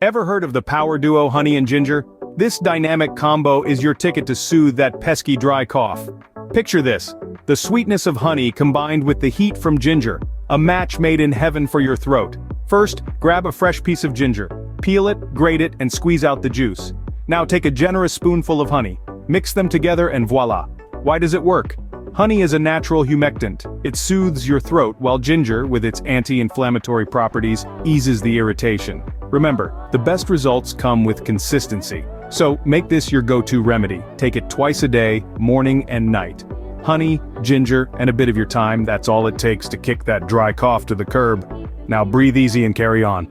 Ever heard of the power duo honey and ginger? This dynamic combo is your ticket to soothe that pesky dry cough. Picture this: the sweetness of honey combined with the heat from ginger, a match made in heaven for your throat. First, grab a fresh piece of ginger, peel it, grate it, and squeeze out the juice. Now take a generous spoonful of honey, mix them together and voila. Why does it work? Honey is a natural humectant. It soothes your throat, while ginger, with its anti-inflammatory properties, eases the irritation. Remember, the best results come with consistency. So, make this your go-to remedy. Take it twice a day, morning and night. Honey, ginger, and a bit of your time, that's all it takes to kick that dry cough to the curb. Now breathe easy and carry on.